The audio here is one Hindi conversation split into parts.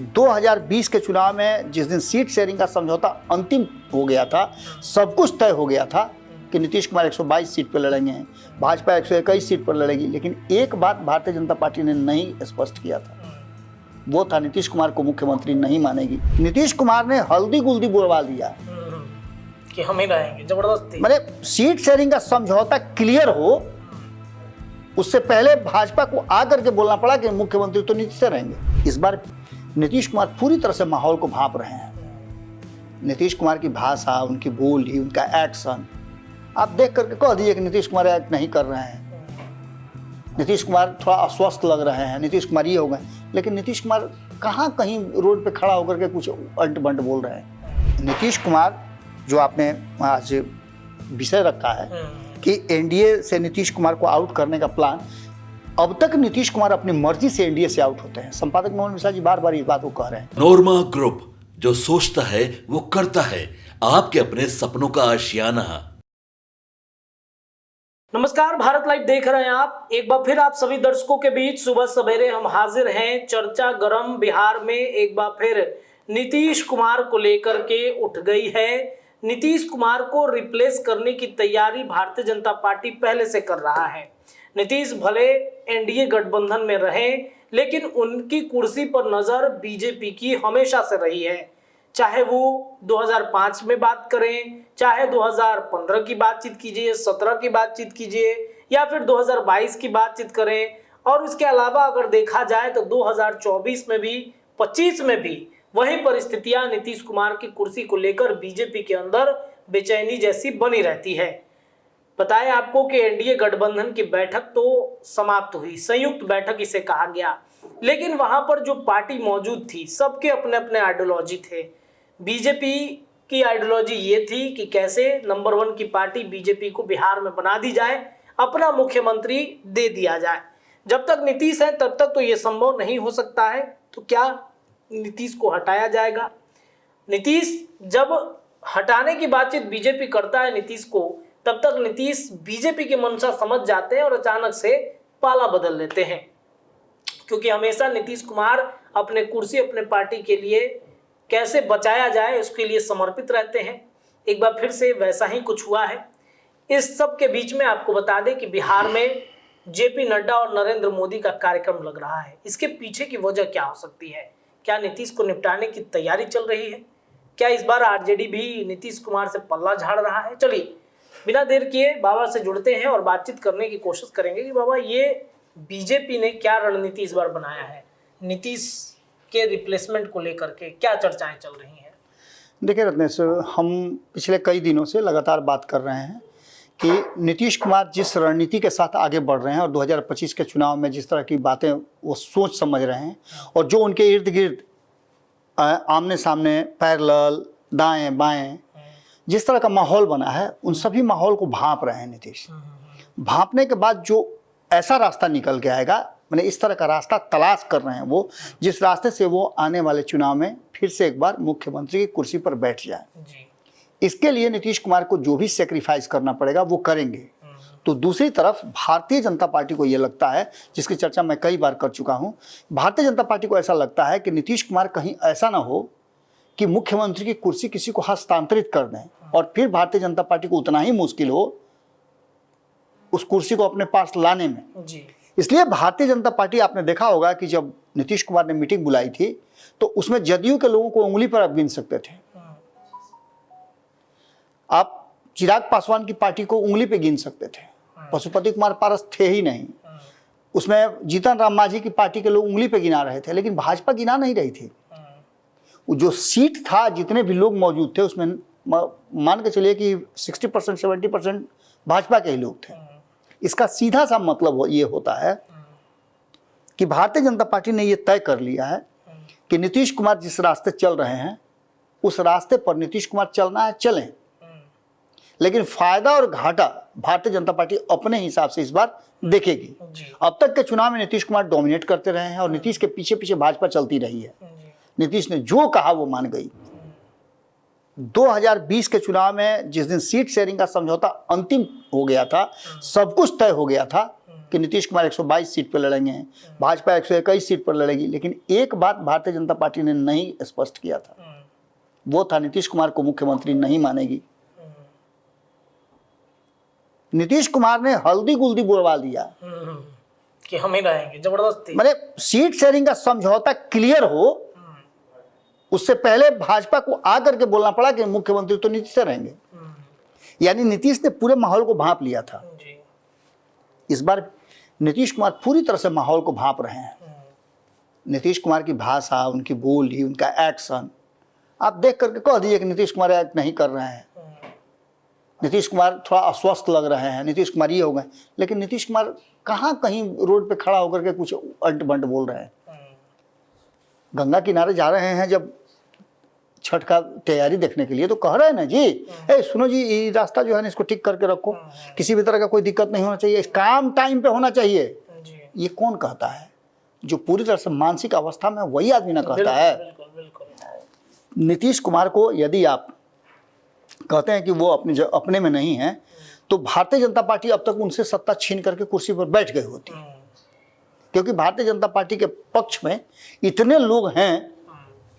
2020 के चुनाव में जिस दिन सीट शेयरिंग का समझौता अंतिम हो गया था, सब कुछ तय हो गया था कि नीतीश कुमार 122 सीट पर लड़ेंगे, भाजपा 121 सीट पर लड़ेगी। लेकिन एक बात भारतीय जनता पार्टी ने नहीं स्पष्ट किया था, वो था नीतीश कुमार को मुख्यमंत्री नहीं मानेगी। नीतीश कुमार ने हल्दी गुल्दी बुलवा दिया कि हम ही रहेंगे जबरदस्ती। मतलब सीट शेयरिंग का समझौता क्लियर हो, उससे पहले भाजपा को आकर के बोलना पड़ा कि मुख्यमंत्री तो नीतीश से रहेंगे। इस बार नीतीश कुमार पूरी तरह से माहौल को भांप रहे हैं। नीतीश कुमार की भाषा, उनकी बोली, उनका एक्शन, आप देख करके कह दीजिए कि नीतीश कुमार एक्ट नहीं कर रहे हैं, नीतीश कुमार थोड़ा अस्वस्थ लग रहे हैं, नीतीश कुमार ये हो गए। लेकिन नीतीश कुमार कहाँ कहीं रोड पे खड़ा होकर के कुछ अंट बंट बोल रहे हैं। नीतीश कुमार जो आपने आज विषय रखा है कि एनडीए से नीतीश कुमार को आउट करने का प्लान, अब तक नीतीश कुमार अपनी मर्जी से एनडीए से आउट होते हैं। संपादक मोहन मिश्रा जी बार बार इस बात को कह रहे हैं। नोरमा ग्रुप, जो सोचता है वो करता है, आपके अपने सपनों का आशियाना। नमस्कार, भारत लाइव देख रहे हैं आप। एक बार फिर आप सभी दर्शकों के बीच सुबह सवेरे हम हाजिर हैं। चर्चा गरम बिहार में एक बार फिर नीतीश कुमार को लेकर के उठ गई है। नीतीश कुमार को रिप्लेस करने की तैयारी भारतीय जनता पार्टी पहले से कर रहा है। नीतीश भले एनडीए गठबंधन में रहे, लेकिन उनकी कुर्सी पर नजर बीजेपी की हमेशा से रही है। चाहे वो 2005 में बात करें, चाहे 2015 की बातचीत कीजिए, 17 की बातचीत कीजिए, या फिर 2022 की बातचीत करें। और उसके अलावा अगर देखा जाए तो 2024 में भी, 25 में भी वही परिस्थितियां नीतीश कुमार की कुर्सी को लेकर बीजेपी के अंदर बेचैनी जैसी बनी रहती है। बताएं आपको कि एनडीए गठबंधन की बैठक तो समाप्त हुई, संयुक्त बैठक इसे कहा गया, लेकिन वहां पर जो पार्टी मौजूद थी सबके अपने अपने आइडियोलॉजी थे। बीजेपी की आइडियोलॉजी ये थी कि कैसे नंबर 1 की पार्टी बीजेपी को बिहार में बना दी जाए, अपना मुख्यमंत्री दे दिया जाए। जब तक नीतीश है तब तक तो ये संभव नहीं हो सकता है। तो क्या नीतीश को हटाया जाएगा? नीतीश जब हटाने की बातचीत बीजेपी करता है नीतीश को, तब तक नीतीश बीजेपी की मंशा समझ जाते हैं और अचानक से पाला बदल लेते हैं, क्योंकि हमेशा नीतीश कुमार अपने कुर्सी, अपने पार्टी के लिए कैसे बचाया जाए उसके लिए समर्पित रहते हैं। एक बार फिर से वैसा ही कुछ हुआ है। इस सब के बीच में आपको बता दें कि बिहार में जेपी नड्डा और नरेंद्र मोदी का कार्यक्रम लग रहा है। इसके पीछे की वजह क्या हो सकती है? क्या नीतीश को निपटाने की तैयारी चल रही है? क्या इस बार आरजेडी भी नीतीश कुमार से पल्ला झाड़ रहा है? चलिए बिना देर किए बाबा से जुड़ते हैं और बातचीत करने की कोशिश करेंगे कि बाबा ये बीजेपी ने क्या रणनीति इस बार बनाया है, नीतीश के रिप्लेसमेंट को लेकर के क्या चर्चाएं चल रही हैं। देखिए रत्नेश, हम पिछले कई दिनों से लगातार बात कर रहे हैं कि नीतीश कुमार जिस रणनीति के साथ आगे बढ़ रहे हैं और 2025 के चुनाव में जिस तरह की बातें वो सोच समझ रहे हैं, और जो उनके इर्द गिर्द आमने सामने पैरेलल दाएं बाएं जिस तरह का माहौल बना है, उन सभी माहौल को भांप रहे हैं नीतीश। भांपने के बाद जो ऐसा रास्ता निकल के आएगा, मैंने इस तरह का रास्ता तलाश कर रहे हैं वो, जिस रास्ते से वो आने वाले चुनाव में फिर से एक बार मुख्यमंत्री की कुर्सी पर बैठ जाए। इसके लिए नीतीश कुमार को जो भी सेक्रीफाइस करना पड़ेगा वो करेंगे। तो दूसरी तरफ भारतीय जनता पार्टी को ये लगता है, जिसकी चर्चा मैं कई बार कर चुका हूँ, भारतीय जनता पार्टी को ऐसा लगता है कि नीतीश कुमार कहीं ऐसा ना हो कि मुख्यमंत्री की कुर्सी किसी को हस्तांतरित कर दें और फिर भारतीय जनता पार्टी को उतना ही मुश्किल हो उस कुर्सी को अपने पास लाने में। इसलिए भारतीय जनता पार्टी, आपने देखा होगा कि जब नीतीश कुमार ने मीटिंग बुलाई थी तो उसमें जदयू के लोगों को उंगली पर आप गिन सकते थे। आप चिराग पासवान की पार्टी को उंगली पे गिन सकते थे, पशुपति कुमार पारस थे ही नहीं। उसमें जीतन राम मांझी की पार्टी के लोग उंगली पे गिना रहे थे, लेकिन भाजपा गिना नहीं रही थी। जो सीट था, जितने भी लोग मौजूद थे, उसमें मान के चलिए कि 60% 70% भाजपा के ही लोग थे। इसका सीधा सा मतलब ये होता है कि भारतीय जनता पार्टी ने ये तय कर लिया है कि नीतीश कुमार जिस रास्ते चल रहे हैं उस रास्ते पर नीतीश कुमार चलना है, चलें, लेकिन फायदा और घाटा भारतीय जनता पार्टी अपने हिसाब से इस बार देखेगी। अब तक के चुनाव में नीतीश कुमार डोमिनेट करते रहे हैं और नीतीश के पीछे पीछे भाजपा चलती रही है। नीतीश ने जो कहा वो मान गई। 2020 के चुनाव में जिस दिन सीट शेयरिंग का समझौता अंतिम हो गया था, सब कुछ तय हो गया था, कि नीतीश कुमार 122 सीट पर लड़ेंगे, भाजपा 121 सीट पर लड़ेगी, लेकिन एक बात भारतीय जनता पार्टी ने नहीं स्पष्ट किया था, वो था नीतीश कुमार को मुख्यमंत्री नहीं मानेगी। नीतीश कुमार ने हल्दी गुल्दी बुलवा दिया कि हम ही रहेंगे जबरदस्ती। मैंने सीट शेयरिंग का समझौता क्लियर हो, उससे पहले भाजपा को आकर के बोलना पड़ा कि मुख्यमंत्री तो नीतीश से रहेंगे। यानी नीतीश ने पूरे माहौल को भांप लिया था। जी। इस बार नीतीश कुमार पूरी तरह से माहौल को भांप रहे हैं। नीतीश कुमार की भाषा, उनकी बोली, उनका एक्शन, आप देख करके कह दीजिए कि नीतीश कुमार एक्ट नहीं कर रहे हैं, नीतीश कुमार थोड़ा अस्वस्थ लग रहे हैं, नीतीश कुमार ये हो गए, लेकिन नीतीश कुमार कहाँ कहीं रोड पे खड़ा होकर के कुछ अंट बंट बोल रहे हैं। गंगा किनारे जा रहे हैं जब छठ का तैयारी देखने के लिए, तो कह रहे हैं ना जी, ए सुनो जी, ये रास्ता जो है ना इसको ठीक करके रखो, किसी भी तरह का कोई दिक्कत नहीं होना चाहिए, काम टाइम पे होना चाहिए। जी। ये कौन कहता है? जो पूरी तरह से मानसिक अवस्था में, वही आदमी ना कहता है। बिल्कुल बिल्कुल। नीतीश कुमार को यदि आप कहते हैं कि वो अपने में नहीं है, तो भारतीय जनता पार्टी अब तक उनसे सत्ता छीन करके कुर्सी पर बैठ गई होती, क्योंकि भारतीय जनता पार्टी के पक्ष में इतने लोग हैं,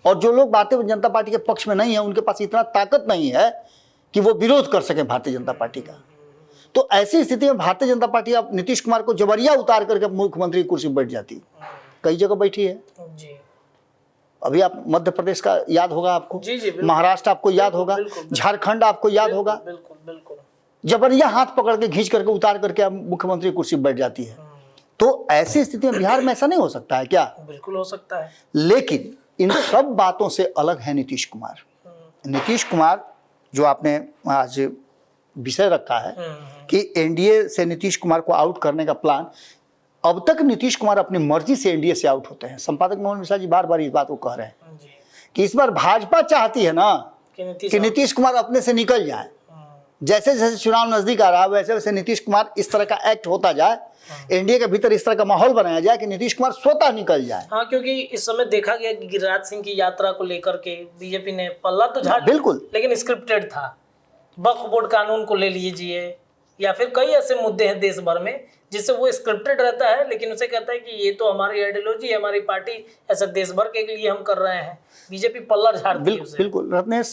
और जो लोग भारतीय जनता पार्टी के पक्ष में नहीं है उनके पास इतना ताकत नहीं है कि वो विरोध कर सके भारतीय जनता पार्टी का। तो ऐसी स्थिति में भारतीय जनता पार्टी अब नीतीश कुमार को जबरिया उतार करके मुख्यमंत्री की कुर्सी पर बैठ जाती, कई जगह बैठी है। जी। अभी आप मध्य प्रदेश का याद होगा आपको, जी जी, बिल्कुल। महाराष्ट्र आपको याद होगा, बिल्कुल, बिल्कुल। झारखंड आपको याद होगा, बिल्कुल बिल्कुल। जबरिया हाथ पकड़ के खींच करके उतार करके अब मुख्यमंत्री की कुर्सी पर बैठ जाती है। तो ऐसी स्थिति में बिहार में ऐसा नहीं हो सकता है क्या? बिल्कुल हो सकता है। लेकिन इन सब बातों से अलग है नीतीश कुमार। नीतीश कुमार जो आपने आज विषय रखा है कि एनडीए से नीतीश कुमार को आउट करने का प्लान, अब तक नीतीश कुमार अपनी मर्जी से एनडीए से आउट होते हैं। संपादक मोहन मिश्रा जी बार बार इस बात को कह रहे हैं जी। कि इस बार भाजपा चाहती है ना कि कि नीतीश कुमार अपने से निकल जाए। जैसे जैसे चुनाव नजदीक आ रहा है वैसे वैसे नीतीश कुमार इस तरह का एक्ट होता जाए, एनडीए के भीतर इस तरह का माहौल बनाया जाए कि नीतीश कुमार स्वतः निकल जाए। हाँ, क्योंकि इस समय देखा गया कि गिरिराज सिंह की यात्रा को लेकर के बीजेपी ने पल्ला तो झाड़, बिल्कुल, लेकिन स्क्रिप्टेड था। वक्फ बोर्ड कानून को ले लीजिए, या फिर कई ऐसे मुद्दे हैं देश भर में जिससे वो स्क्रिप्टेड रहता है, लेकिन उसे कहता है कि ये तो हमारी आइडियोलॉजी है, हमारी पार्टी, ऐसा देश भर के लिए हम कर रहे हैं। बीजेपी पल्ला झाड़ती है उसे। बिल्कुल रत्नेश,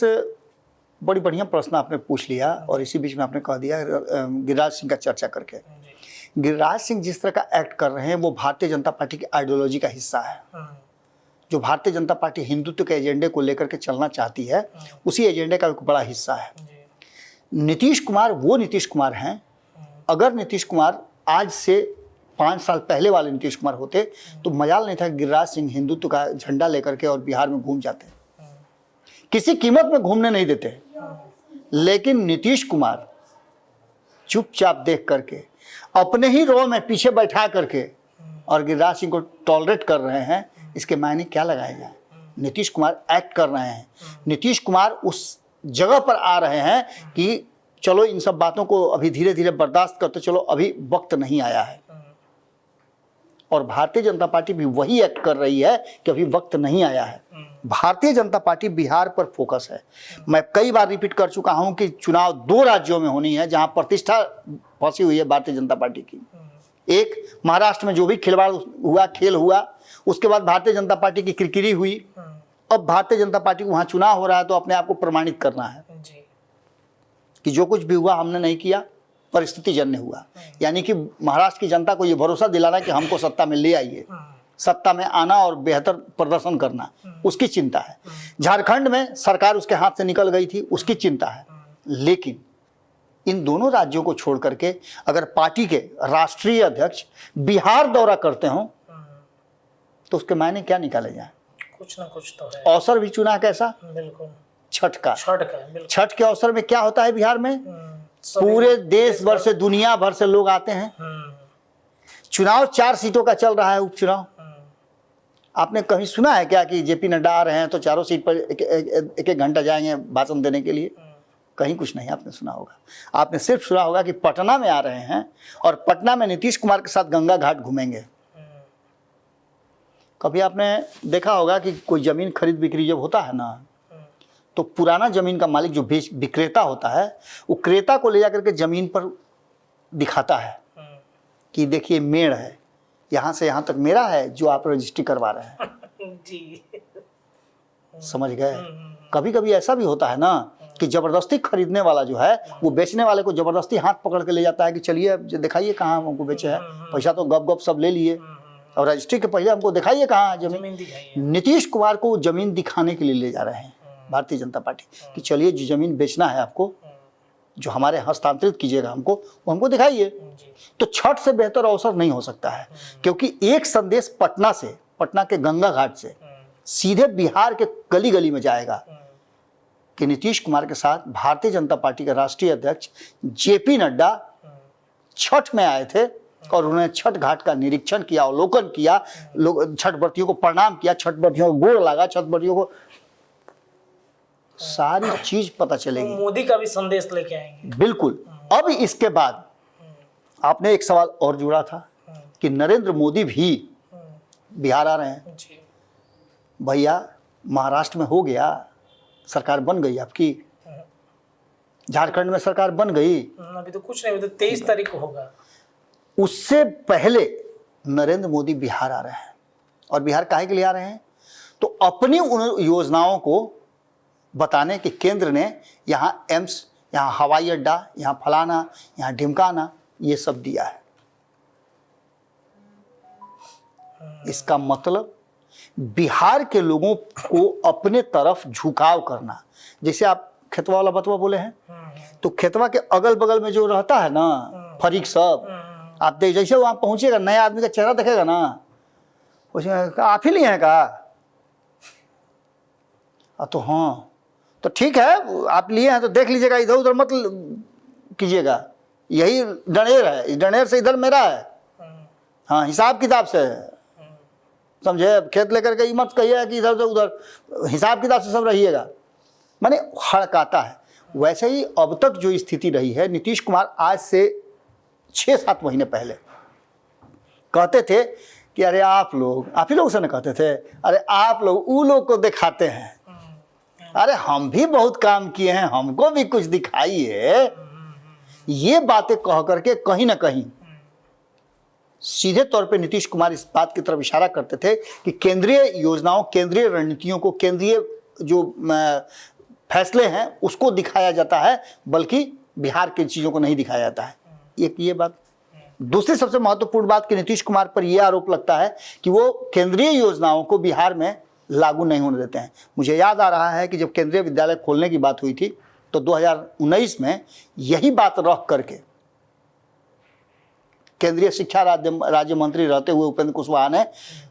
बड़ी बढ़िया प्रश्न आपने पूछ लिया, और इसी बीच में आपने कह दिया गिरिराज सिंह का चर्चा करके। गिरिराज सिंह जिस तरह का एक्ट कर रहे हैं वो भारतीय जनता पार्टी की आइडियोलॉजी का हिस्सा है। जो भारतीय जनता पार्टी हिंदुत्व के एजेंडे को लेकर के चलना चाहती है, उसी एजेंडे का एक बड़ा हिस्सा है। नीतीश कुमार वो नीतीश कुमार हैं, अगर नीतीश कुमार आज से 5 साल पहले वाले नीतीश कुमार होते तो मजाल नहीं था गिरिराज सिंह हिंदुत्व का झंडा लेकर के और बिहार में घूम जाते, किसी कीमत में घूमने नहीं देते। लेकिन नीतीश कुमार चुपचाप देख करके अपने ही रो में पीछे बैठा करके और गिरिराज सिंह को टॉलरेट कर रहे हैं, इसके मायने क्या लगाए जाए? नीतीश कुमार एक्ट कर रहे हैं, नीतीश कुमार उस जगह पर आ रहे हैं कि चलो इन सब बातों को अभी धीरे धीरे बर्दाश्त करते चलो, अभी वक्त नहीं आया है। और भारतीय जनता पार्टी भी वही एक्ट कर रही है कि अभी वक्त नहीं आया है। भारतीय जनता पार्टी बिहार पर फोकस है। मैं कई बार रिपीट कर चुका हूं कि चुनाव 2 राज्यों में होनी है जहां प्रतिष्ठा फंसी हुई है भारतीय जनता पार्टी की। एक महाराष्ट्र में जो भी खिलवाड़ हुआ, खेल हुआ, उसके बाद भारतीय जनता पार्टी की किरकिरी हुई। अब भारतीय जनता पार्टी को वहां चुनाव हो रहा है तो अपने आप को प्रमाणित करना है कि जो कुछ भी हुआ हमने नहीं किया, परिस्थिति जन्य हुआ। यानी कि महाराष्ट्र की जनता को ये भरोसा दिलाना कि हमको सत्ता में ले आइए, सत्ता में आना और बेहतर प्रदर्शन करना, उसकी चिंता है। झारखंड में सरकार उसके हाथ से निकल गई थी, उसकी चिंता है। लेकिन इन दोनों राज्यों को छोड़ करके अगर पार्टी के राष्ट्रीय अध्यक्ष बिहार दौरा करते हो तो उसके मायने क्या निकाले जाए? कुछ ना कुछ तो है। अवसर भी चुना कैसा? बिल्कुल छठ का। बिल्कुल। छठ के अवसर में क्या होता है बिहार में? पूरे देश भर से, दुनिया भर से लोग आते हैं। चुनाव 4 सीटों का चल रहा है, उपचुनाव। आपने कहीं सुना है क्या कि जेपी नड्डा आ रहे हैं तो चारों सीट पर एक घंटा जाएंगे भाषण देने के लिए? कहीं कुछ नहीं आपने सुना होगा। आपने सिर्फ सुना होगा कि पटना में आ रहे हैं और पटना में नीतीश कुमार के साथ गंगा घाट घूमेंगे। कभी आपने देखा होगा कि कोई जमीन खरीद बिक्री जब होता है ना, तो पुराना जमीन का मालिक जो विक्रेता होता है वो क्रेता को ले जाकर के जमीन पर दिखाता है कि देखिए मेड़ है, यहाँ से यहाँ तक मेरा है जो आप रजिस्ट्री करवा रहे हैं। जी। समझ गए। कभी कभी ऐसा भी होता है ना कि जबरदस्ती खरीदने वाला जो है वो बेचने वाले को जबरदस्ती हाथ पकड़ के ले जाता है कि चलिए दिखाइए कहाँ हमको बेचे हैं, पैसा तो गप गप सब ले लिए और रजिस्ट्री के पहले हमको दिखाइए कहाँ जमीन। नीतीश कुमार को जमीन दिखाने के लिए ले जा रहे हैं भारतीय जनता पार्टी कि चलिए जो जमीन बेचना है आपको, जो हमारे हस्तांतरित कीजिएगा हमको, वो हमको दिखाइए। तो छठ से बेहतर अवसर नहीं हो सकता है, क्योंकि एक संदेश पटना से, पटना के गंगा घाट से सीधे बिहार के गली गली में जाएगा कि नीतीश कुमार के साथ भारतीय जनता पार्टी के राष्ट्रीय अध्यक्ष जेपी नड्डा छठ में आए थे और उन्होंने छठ घाट का निरीक्षण किया, अवलोकन किया, लोग छठ व्रतियों को प्रणाम किया, छठ व्रतियों को गोड़ लगा, छठ व्रतियों को सारी चीज पता चलेगी। मोदी का भी संदेश लेके आएंगे। बिल्कुल। अब इसके बाद आपने एक सवाल और जुड़ा था कि नरेंद्र मोदी भी बिहार आ रहे हैं। भैया महाराष्ट्र में हो गया, सरकार बन गई आपकी, झारखंड में सरकार बन गई, अभी तो कुछ नहीं, अभी तो 23 तारीख को होगा। उससे पहले नरेंद्र मोदी बिहार आ रहे हैं। और बिहार काहे के लिए आ रहे हैं? तो अपनी उन योजनाओं को बताने कि केंद्र ने यहाँ एम्स, यहाँ हवाई अड्डा, यहाँ फलाना, यहाँ ढिमकाना, ये सब दिया है। इसका मतलब बिहार के लोगों को अपने तरफ झुकाव करना। जैसे आप खेतवा वाला बतवा बोले हैं, तो खेतवा के अगल बगल में जो रहता है ना फरीक सब, आप देख जैसे वहां पहुंचेगा नया आदमी का चेहरा देखेगा ना, उसमें आप ही लिए हैं का? तो हाँ, तो ठीक है, आप लिए हैं तो देख लीजिएगा, इधर उधर मत कीजिएगा, यही डनेर है, इस डनेर से इधर मेरा है। हाँ, हिसाब किताब से है, समझे? खेत लेकर के मत कहिए कि इधर उधर, हिसाब किताब से सब रहिएगा। माने हड़काता है। वैसे ही अब तक जो स्थिति रही है, नीतीश कुमार आज से 6-7 महीने पहले कहते थे कि अरे आप ही लोग से न कहते थे, अरे आप लोग वो लोग को दिखाते हैं, अरे हम भी बहुत काम किए हैं, हमको भी कुछ दिखाइए। ये बातें कह करके कहीं ना कहीं सीधे तौर पे नीतीश कुमार इस बात की तरफ इशारा करते थे कि केंद्रीय योजनाओं, केंद्रीय रणनीतियों को, केंद्रीय जो फैसले हैं उसको दिखाया जाता है, बल्कि बिहार की चीज़ों को नहीं दिखाया जाता है। एक ये बात। दूसरी सबसे महत्वपूर्ण बात कि नीतीश कुमार पर यह आरोप लगता है कि वो केंद्रीय योजनाओं को बिहार में लागू नहीं होने देते हैं। मुझे याद आ रहा है कि जब केंद्रीय विद्यालय खोलने की बात हुई थी तो 2019 में यही बात रख करके केंद्रीय शिक्षा राज्य मंत्री रहते हुए उपेंद्र कुशवाहा ने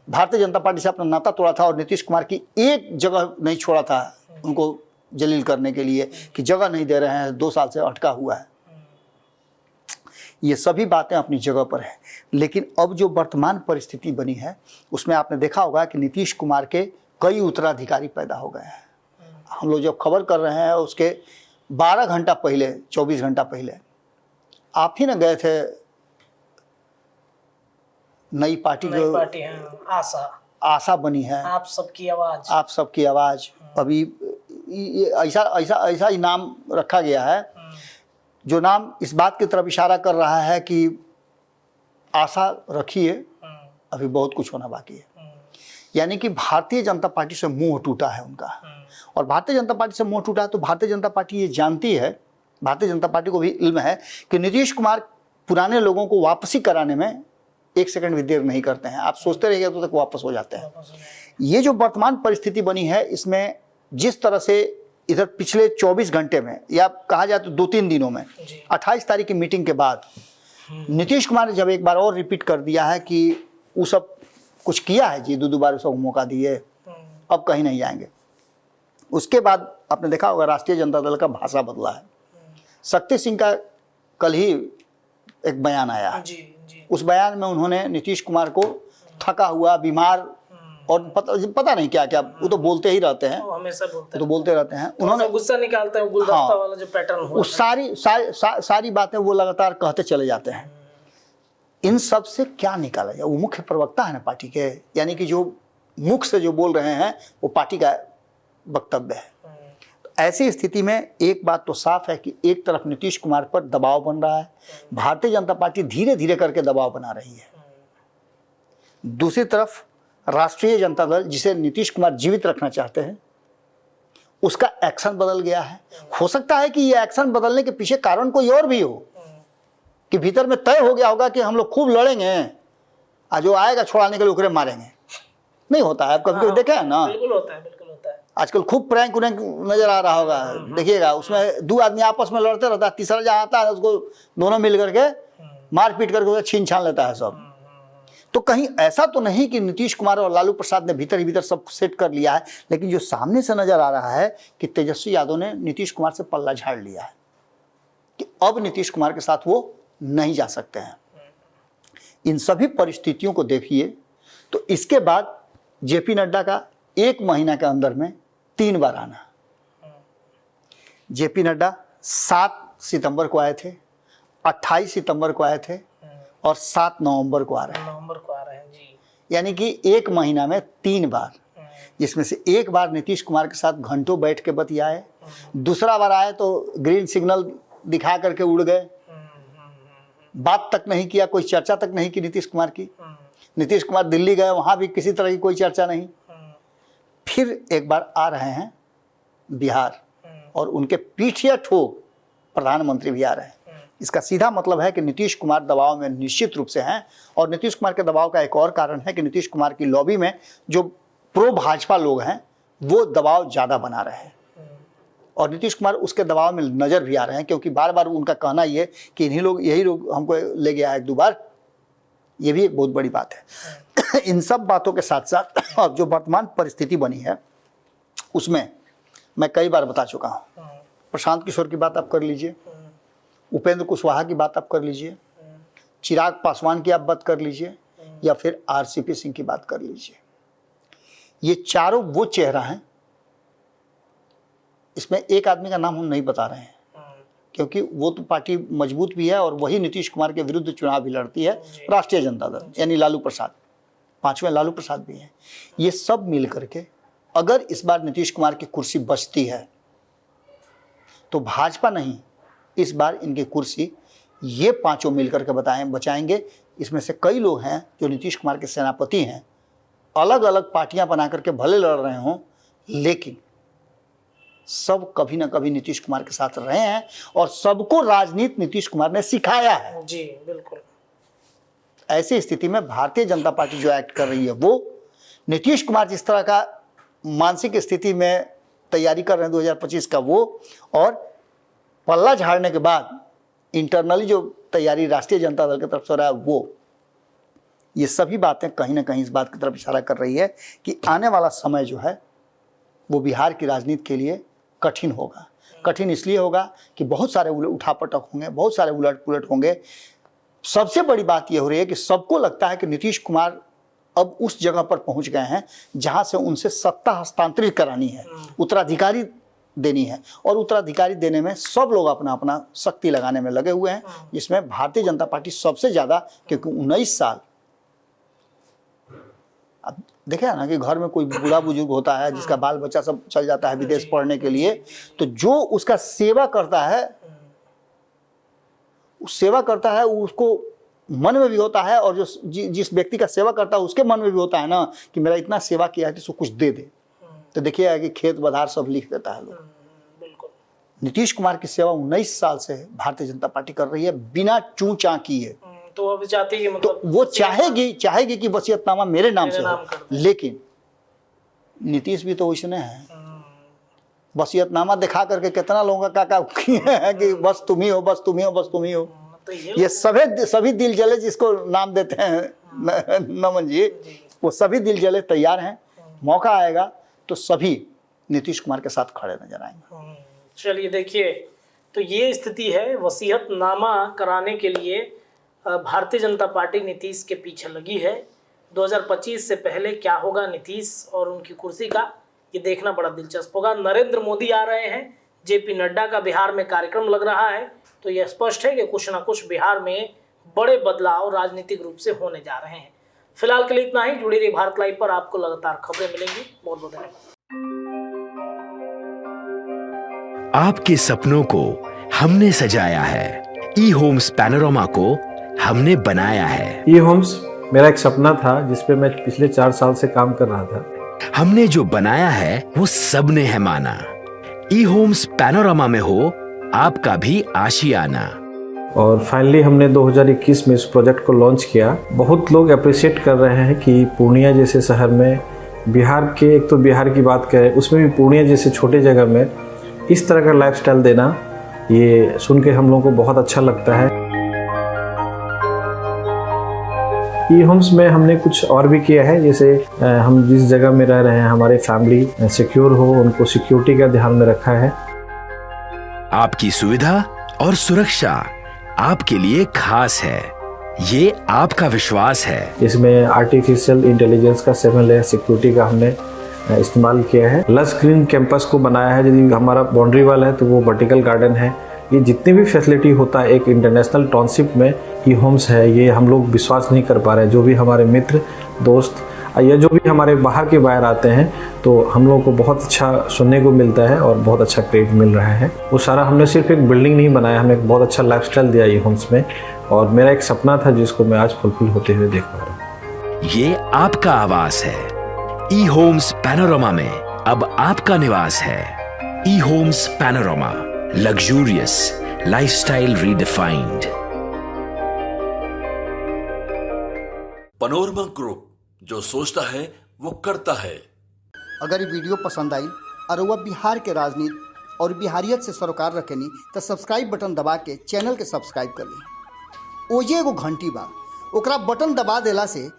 भारतीय जनता पार्टी से अपना नाता तोड़ा था और नीतीश कुमार की एक जगह नहीं छोड़ा था उनको जलील करने के लिए कि जगह नहीं दे रहे हैं, 2 साल से अटका हुआ है। ये सभी बातें अपनी जगह पर हैं, लेकिन अब जो वर्तमान परिस्थिति बनी है उसमें आपने देखा होगा कि नीतीश कुमार के कई उत्तराधिकारी पैदा हो गए हैं। हम लोग जब खबर कर रहे हैं उसके 12 घंटा पहले, 24 घंटा पहले आप ही ना गए थे नई पार्टी जो आशा बनी है, आप सबकी आवाज। अभी ऐसा ही नाम रखा गया है जो नाम इस बात की तरफ इशारा कर रहा है कि आशा रखिए, अभी बहुत कुछ होना बाकी है। यानी कि भारतीय जनता पार्टी से मुंह टूटा है उनका, और भारतीय जनता पार्टी से मुंह टूटा है तो भारतीय जनता पार्टी ये जानती है, भारतीय जनता पार्टी को भी इल्म है कि नीतीश कुमार पुराने लोगों को वापसी कराने में 1 सेकंड भी देर नहीं करते हैं। आप सोचते रहिए तो तक वापस हो जाते हैं। ये जो वर्तमान परिस्थिति बनी है इसमें जिस तरह से इधर पिछले 24 घंटे में या कहा जाए तो 2-3 दिनों में 28 तारीख की मीटिंग के बाद नीतीश कुमार ने जब एक बार और रिपीट कर दिया है कि वो सब कुछ किया है जी, 2 बार उसको मौका दिए, अब कहीं नहीं जाएंगे। उसके बाद आपने देखा होगा राष्ट्रीय जनता दल का भाषा बदला है। शक्ति सिंह का कल ही एक बयान आया है, उस बयान में उन्होंने नीतीश कुमार को थका हुआ, बीमार और पता नहीं क्या क्या, वो तो बोलते ही रहते हैं, हमेशा बोलते रहते हैं। उन्होंने गुस्सा निकालते हैं, गुलदस्ता वाला जो पैटर्न हुआ, वो सारी बातें वो लगातार कहते चले जाते हैं। इन सब से क्या निकाला जाए? वो मुख्य प्रवक्ता है ना पार्टी के, यानी कि जो मुख से जो बोल रहे हैं वो पार्टी का वक्तव्य है। तो ऐसी स्थिति में एक बात तो साफ है कि एक तरफ नीतीश कुमार पर दबाव बन रहा है, भारतीय जनता पार्टी धीरे धीरे करके दबाव बना रही है। दूसरी तरफ राष्ट्रीय जनता दल, जिसे नीतीश कुमार जीवित रखना चाहते हैं, उसका एक्शन बदल गया है। हो सकता है कि यह एक्शन बदलने के पीछे कारण कोई और भी हो, कि भीतर में तय हो गया होगा कि हम लोग खूब लड़ेंगे, आज जो आएगा छुड़ाने के लिए उकरे मारेंगे। नहीं होता है, आप कभी कभी देखा है ना, बिल्कुल होता है, बिल्कुल होता है। आजकल खूब प्रैंक उरैंक नजर आ रहा होगा, देखिएगा, उसमें दो आदमी आपस में लड़ते रहता है, तीसरा जहाँ आता है उसको दोनों मिल करके मार पीट करके उसे छीन छान लेता है सब। तो कहीं ऐसा तो नहीं कि नीतीश कुमार और लालू प्रसाद ने भीतर ही भीतर सब सेट कर लिया है, लेकिन जो सामने से नजर आ रहा है कि तेजस्वी यादव ने नीतीश कुमार से पल्ला झाड़ लिया है, कि अब नीतीश कुमार के साथ वो नहीं जा सकते हैं। इन सभी परिस्थितियों को देखिए तो इसके बाद जेपी नड्डा का 1 महीना के अंदर में 3 बार आना। जेपी नड्डा 7 सितंबर को आए थे, 28 सितंबर को आए थे और 7 नवंबर को आ रहे हैं। नवंबर को आ रहे हैं जी। यानी कि 1 महीना में 3 बार, जिसमें से एक बार नीतीश कुमार के साथ घंटों बैठ के बतियाए, दूसरा बार आए तो ग्रीन सिग्नल दिखा करके उड़ गए, बात तक नहीं किया, कोई चर्चा तक नहीं की नीतीश कुमार की। नीतीश कुमार दिल्ली गए, वहां भी किसी तरह की कोई चर्चा नहीं। फिर एक बार आ रहे हैं बिहार और उनके पीछे ठोक प्रधानमंत्री भी आ रहे हैं। इसका सीधा मतलब है कि नीतीश कुमार दबाव में निश्चित रूप से हैं, और नीतीश कुमार के दबाव का एक और कारण है कि नीतीश कुमार की लॉबी में जो प्रो भाजपा लोग हैं वो दबाव ज़्यादा बना रहे हैं, और नीतीश कुमार उसके दबाव में नजर भी आ रहे हैं, क्योंकि बार बार उनका कहना ये कि यही लोग हमको ले गया है 1-2 बार। ये भी एक बहुत बड़ी बात है। इन सब बातों के साथ साथ अब जो वर्तमान परिस्थिति बनी है उसमें मैं कई बार बता चुका हूँ। प्रशांत किशोर की बात आप कर लीजिए, उपेंद्र कुशवाहा की बात आप कर लीजिए, चिराग पासवान की आप बात कर लीजिए, या फिर आरसीपी सिंह की बात कर लीजिए। ये चारों वो चेहरा हैं, इसमें एक आदमी का नाम हम नहीं बता रहे हैं क्योंकि वो तो पार्टी मजबूत भी है और वही नीतीश कुमार के विरुद्ध चुनाव भी लड़ती है, राष्ट्रीय जनता दल, यानी लालू प्रसाद, 5वें लालू प्रसाद भी हैं। ये सब मिल करके अगर इस बार नीतीश कुमार की कुर्सी बचती है तो भाजपा नहीं, इस बार इनकी कुर्सी ये 5 मिलकर के बचाएंगे। इसमें से कई लोग हैं जो नीतीश कुमार के सेनापति हैं, अलग अलग पार्टियां बना करके भले लड़ रहे हों, लेकिन सब कभी ना कभी नीतीश कुमार के साथ रहे हैं और सबको राजनीति नीतीश कुमार ने सिखाया है। जी बिल्कुल। ऐसी स्थिति में भारतीय जनता पार्टी जो एक्ट कर रही है वो नीतीश कुमार जिस तरह का मानसिक स्थिति में तैयारी कर रहे हैं 2025 का वो, और पल्ला झाड़ने के बाद इंटरनली जो तैयारी राष्ट्रीय जनता दल की तरफ से हो रहा है वो, ये सभी बातें कहीं ना कहीं इस बात की तरफ इशारा कर रही है कि आने वाला समय जो है वो बिहार की राजनीति के लिए कठिन होगा। कठिन इसलिए होगा कि बहुत सारे उठापटक होंगे, बहुत सारे उलट पुलट होंगे। सबसे बड़ी बात यह हो रही है कि सबको लगता है कि नीतीश कुमार अब उस जगह पर पहुंच गए हैं जहां से उनसे सत्ता हस्तांतरित करानी है, उत्तराधिकारी देनी है, और उत्तराधिकारी देने में सब लोग अपना अपना शक्ति लगाने में लगे हुए हैं, जिसमें भारतीय जनता पार्टी सबसे ज्यादा, क्योंकि 19 साल, अब देखे ना कि घर में कोई बूढ़ा बुजुर्ग होता है जिसका बाल बच्चा सब चल जाता है विदेश पढ़ने के लिए, तो जो उसका सेवा करता है, उस सेवा करता है उसको मन में भी होता है, और जो जिस व्यक्ति का सेवा करता है उसके मन में भी होता है ना कि मेरा इतना सेवा किया है तो उसको कुछ दे दे। तो देखिए कि खेत बधार सब लिख देता है लोग। नीतीश कुमार की सेवा 19 साल से भारतीय जनता पार्टी कर रही है बिना चूं चां किए। तो अब चाहती है मतलब तो वो चाहेगी कि वसीयतनामा मेरे नाम से हो, लेकिन नीतीश भी तो वैसने है। वसीयतनामा दिखा करके कितना लोगों का काका किए हैं कि बस तुम ही हो, बस तुम ही हो, बस तुम ही हो। तो ये सभी दिल जले जिसको नाम देते हैं नमन जी, वो सभी दिल जले तैयार हैं। मौका आएगा तो सभी नीतीश कुमार के साथ खड़े नजर आएंगे। चलिए देखिए, तो ये स्थिति है। वसीयतनामा कराने के लिए भारतीय जनता पार्टी नीतीश के पीछे लगी है। 2025 से पहले क्या होगा नीतीश और उनकी कुर्सी का, ये देखना बड़ा दिलचस्प होगा। नरेंद्र मोदी आ रहे हैं, जेपी नड्डा का बिहार में कार्यक्रम लग रहा है, तो यह स्पष्ट है कि कुछ ना कुछ बिहार में बड़े बदलाव राजनीतिक रूप से होने जा रहे हैं। फिलहाल के लिए इतना ही। जुड़ी रही भारत लाइव पर, आपको लगातार खबरें मिलेंगी। बहुत बहुत धन्यवाद। आपके सपनों को हमने सजाया है, ई होम्स पैनोरामा को हमने बनाया है। ई होम्स मेरा एक सपना था जिस पे मैं पिछले 4 साल से काम कर रहा था। हमने जो बनाया है वो सबने है माना। ई होम्स पैनोरामा में हो आपका भी आशियाना। और फाइनली हमने 2021 में इस प्रोजेक्ट को लॉन्च किया। बहुत लोग अप्रिशिएट कर रहे हैं कि पूर्णिया जैसे शहर में, बिहार के, एक तो बिहार की बात करें उसमें भी पूर्णिया जैसे छोटे जगह में इस तरह का लाइफस्टाइल देना, ये सुन के हम लोगों को बहुत अच्छा लगता है। ई होम्स में हमने कुछ और भी किया है, जैसे हम जिस जगह में रह रहे हैं हमारे फैमिली सिक्योर हो, उनको सिक्योरिटी का ध्यान में रखा है। आपकी सुविधा और सुरक्षा आपके लिए खास है, ये आपका विश्वास है। इसमें आर्टिफिशियल इंटेलिजेंस का 7 लेयर सिक्योरिटी का हमने इस्तेमाल किया है। लस ग्रीन कैंपस को बनाया है। यदि हमारा बाउंड्री वाल है तो वो वर्टिकल गार्डन है। ये जितनी भी फैसिलिटी होता है एक इंटरनेशनल टाउनशिप में, ई होम्स है, ये हम लोग विश्वास नहीं कर पा रहे हैं। जो भी हमारे मित्र दोस्त या जो भी हमारे बाहर के बाहर आते हैं तो हम लोगों को बहुत अच्छा सुनने को मिलता है और बहुत अच्छा क्रेडिट मिल रहा है। वो सारा हमने सिर्फ एक बिल्डिंग नहीं बनाया, हमने एक बहुत अच्छा लाइफस्टाइल दिया ई होम्स में, और मेरा एक सपना था जिसको मैं आज फुलफिल होते हुए देख पा रहा हूँ। ये आपका आवास है। ई होम्स पैनोरामा में अब आपका निवास है। E Homes Panorama, luxurious lifestyle redefined. Panorama Group, जो सोचता है वो करता है। अगर ये वीडियो पसंद आई और वह बिहार के राजनीति और बिहारियत से सरोकार रखेनी तो सब्सक्राइब बटन दबा के चैनल के सब्सक्राइब कर ली। ओजे एगो घंटी बा, ओकरा बटन दबा देला से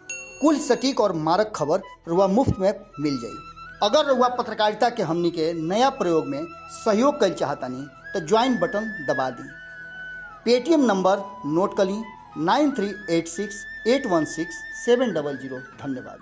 कुल सटीक और मारक खबर रुआ मुफ्त में मिल जाई। अगर रुआ पत्रकारिता के हमनी के नया प्रयोग में सहयोग कर चाहतानी तो ज्वाइन बटन दबा दी। पेटीएम नंबर नोट कर ली 9386816700। धन्यवाद।